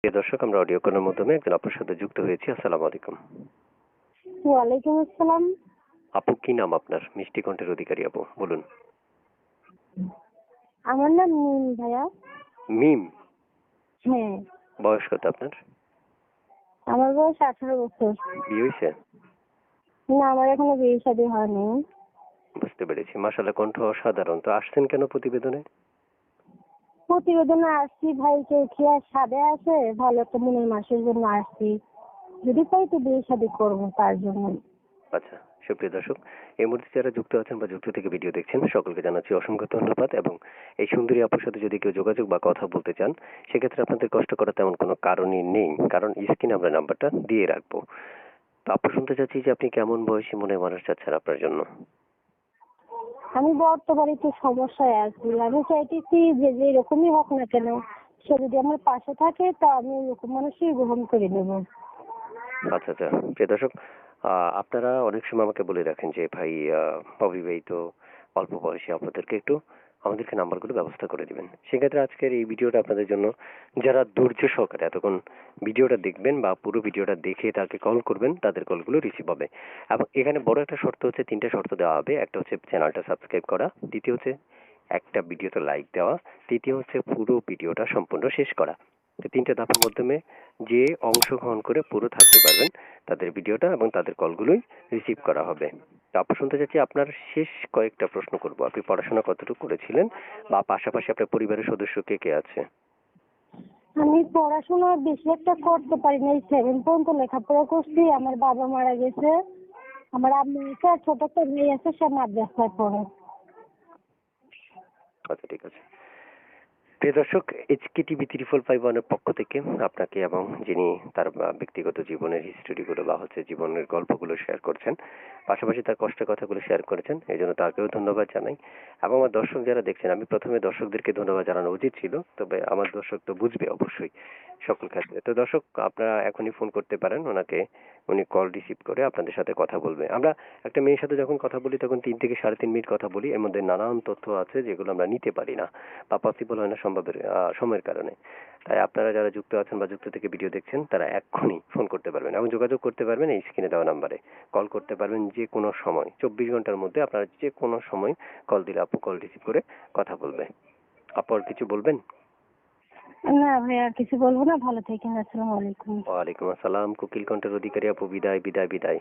প্রিয় দর্শক, আমরা অডিও কলের মাধ্যমে একজন আপুর সাথে যুক্ত হয়েছি। আসসালামু আলাইকুম। ওয়ালাইকুম আসসালাম। আপু, কি নাম আপনার? মিষ্টি কণ্ঠের অধিকারী আপু, বলুন। আমার নাম মিম ভাইয়া। মিম? হ্যাঁ। বয়স কত আপনার? আমার বয়স 18 বছর। বিয়ে হয়েছে? না, আমার এখনো বিয়ে শাদী হয়নি। বুঝতে পেরেছি। মাশাআল্লাহ, কণ্ঠ অসাধারণ। তো আসছেন কেন প্রতিবেদনে? প্রতিবেদনে আসছি ভাই, কেউ কি আর সাদে আছে? ভালো একটা মনের মানুষের জন্য আসছি। যদি পাই তো বিয়ে শাদী করবো, তার জন্য। আচ্ছা, সুপ্রিয় দর্শক, এই মুহূর্তে যারা যুক্ত আছেন বা যুক্ত থেকে ভিডিও দেখছেন, সকলকে জানাচ্ছি অসংখ্য ধন্যবাদ। এবং এই সুন্দরী আপুর সাথে যদি কেউ যোগাযোগ বা কথা বলতে চান, সেক্ষেত্রে আপনাদের কষ্ট করার তেমন কোনো কারণই নেই, কারণ স্ক্রিনে আমরা নাম্বারটা দিয়ে রাখবো। তো আপু, শুনতে চাচ্ছি যে আপনি কেমন বয়সী মনের মানুষ চাচ্ছেন আপনার জন্য? আমি বর্তমানে একটু সমস্যায় আছি। আমি চাইতেছি যে যেরকমই হোক না কেন, সে যদি আমার পাশে থাকে তা আমি ওরকম মানুষই গ্রহণ করে নেব। আচ্ছা আচ্ছা, প্রিয় দর্শক, আপনারা অনেক সময় আমাকে বলে রাখেন যে ভাই, অবিবাহিত অল্প বয়সী আপনাদেরকে একটু আমাদেরকে নাম্বারগুলো ব্যবস্থা করে দিবেন। সেক্ষেত্রে আজকের এই ভিডিওটা আপনাদের জন্য, যারা ধৈর্য সহকারে এতক্ষণ ভিডিওটা দেখবেন বা পুরো ভিডিওটা দেখে তাকে কল করবেন, তাদের কলগুলো রিসিভ হবে। এবং এখানে বড় একটা শর্ত হচ্ছে, তিনটা শর্ত দেওয়া হবে। একটা হচ্ছে চ্যানেলটা সাবস্ক্রাইব করা, দ্বিতীয় হচ্ছে একটা ভিডিওতে লাইক দেওয়া, তৃতীয় হচ্ছে পুরো ভিডিওটা সম্পূর্ণ শেষ করা। তো তিনটে ধাপের মাধ্যমে যে অংশগ্রহণ করে পুরো থাকতে পারবেন, তাদের ভিডিওটা এবং তাদের কলগুলোই রিসিভ করা হবে। তারপর শুনতে চাচ্ছি, আপনার শেষ কয়েকটা প্রশ্ন করব। আপনি পড়াশোনা কতটুকু করেছিলেন, বা পাশাপাশি আপনার পরিবারের সদস্য কে কে আছে? আমি পড়াশোনা বেশি একটা করতে পারি নাই। 7 পর্যন্ত লেখাপড়া করছি। আমার বাবা মারা গেছে। আমার আম্মু আছে, আর ছোট একটা মেয়ে আছে, সে মাদ্রাসায় পড়ে। আচ্ছা, ঠিক আছে। প্রিয় দর্শক, এইচকে টিভি 3451 এর পক্ষ থেকে আপনাকে এবং যিনি তার ব্যক্তিগত জীবনের হিস্টোরিগুলো বা জীবনের গল্পগুলো শেয়ার করছেন, পাশাপাশি তার কষ্টের কথাগুলো শেয়ার করেছেন, এই জন্য তাকেও ধন্যবাদ জানাই। এবং আমার দর্শক যারা দেখছেন, আমি প্রথমে দর্শকদেরকে ধন্যবাদ জানানো উচিত ছিল, তবে আমার দর্শক তো বুঝবে অবশ্যই সকল ক্ষেত্রে। তো দর্শক, আপনারা এখনই ফোন করতে পারেন ওনাকে, উনি কল রিসিভ করে আপনাদের সাথে কথা বলবে। আমরা একটা মেয়ের সাথে যখন কথা বলি তখন 3 থেকে 3.5 মিনিট কথা বলি। এর মধ্যে নানান তথ্য আছে যেগুলো আমরা নিতে পারি না বা পসিবল হয় না সম্ভবের সময়ের কারণে। তাই আপনারা যারা যুক্ত আছেন বা যুক্ত থেকে ভিডিও দেখছেন, তারা এক্ষুনি ফোন করতে পারবেন এবং যোগাযোগ করতে পারবেন এই স্ক্রিনে দেওয়া নাম্বারে। কল করতে পারবেন যে কোনো সময়, 24 ঘন্টার মধ্যে আপনারা যে কোনো সময় কল দিলে আপু কল রিসিভ করে কথা বলবে। আপু, আর কিছু বলবেন? না ভাই, আর কিছু বলবো না। ভালো থাকেন। আসসালামু আলাইকুম। ওয়ালাইকুম আসসালাম। কোকিল কণ্ঠের অধিকারী আপু, বিদায় বিদায় বিদায়।